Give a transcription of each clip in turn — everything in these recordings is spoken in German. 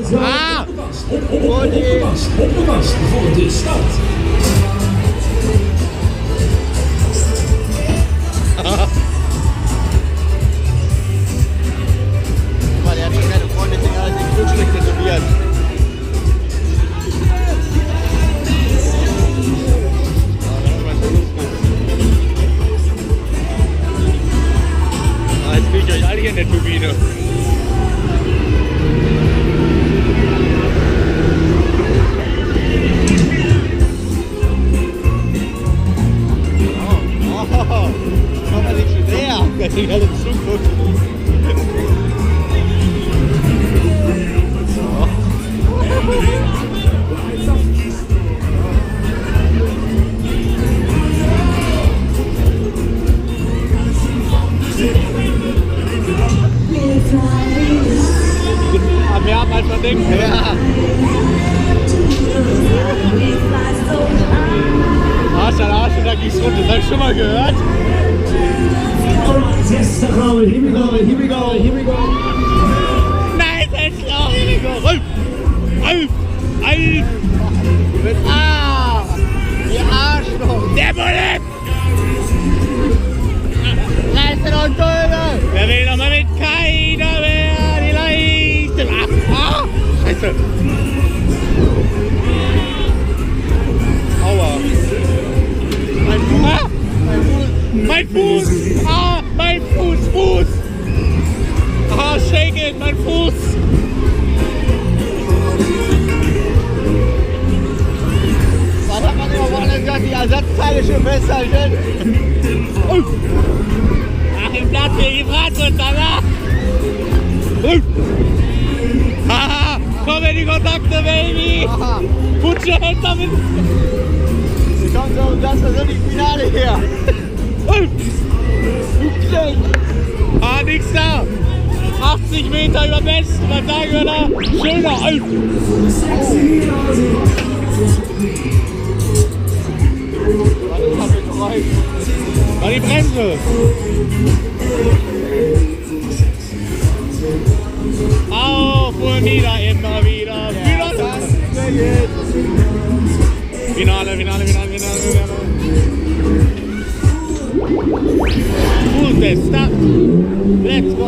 Ah! Op de mast voor de stad. Weil er hat schon keine Freundin, die hat den Flugstück tätowiert. Jetzt bin ich euch alle hier in der Turbine. Komm mal nicht schon näher. Das sind alle zugucken. Wir haben halt verdient. Ja. Arsch, da ging's runter. Das hab ich schon mal gehört. Yes, here we go. Nein, das ist schlau. Here we go. Rolf. Ah, die Arschloch. Der Polyp. Leiste und Dulde. Wer will noch mal mit? Keiner mehr. Die Leichte. Ah, Scheiße. Aua. Mein Fuß. Ah, mein Fuß. Ah, mein Fuß. Ah, shake it, mein Fuß. Was hat man immer woanders gesagt? Die Ersatzteile schon festhalten. Ach, im Platz hier, die Bratwurst danach. Haha, komm in die Kontakte, Baby. Put your hands up in. Wir kommen so um das persönliche Finale her. Ah, nix da. 80 Meter über Westen, was sagen wir da? Schöner Alp. War die Bremse. Auf und nieder, immer wieder. Finale. Full test, start. Let's go.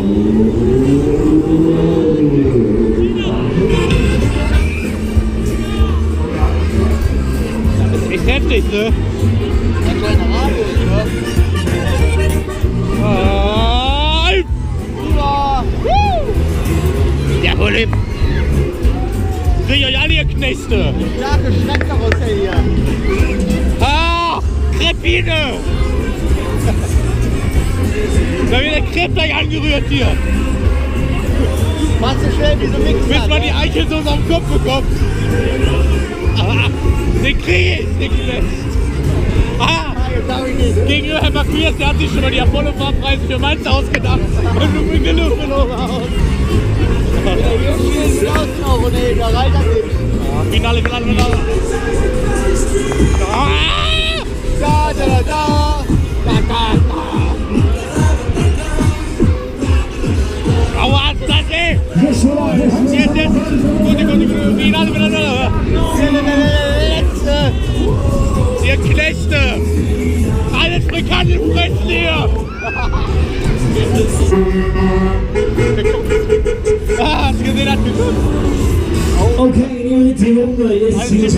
Das ist echt heftig, ne? Ein kleiner Radius, ne? Der Polyp! Krieg ich euch alle, ihr Knechte! Starke Schreckkarussell hier. Ah! Krepine! Da wird der Krepp gleich angerührt hier! Machst du schnell diese Mix? Bis man die Eichelsoße auf den Kopf bekommt! Ah, den krieg ich nicht fest! Ah! Gegenüber Herrn Marquiers, der hat sich schon mal die Apollo-Fahrpreise für Mainz ausgedacht. Und du bist genug verloren aus. Ja, hier stehen 1000 Euro, nee, da reicht das nicht. Finale. Da. Aua, das ey! Jetzt. Gut, Finale. Letzte. Ihr Knechte. Alles bekannte Fressen hier. Ah, hast du gesehen, hat geguckt. Okay, in die ronde. Jetzt zien we het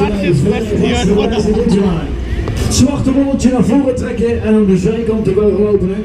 zwarte bolletje naar voren trekken en aan de zijkant de beugel openen.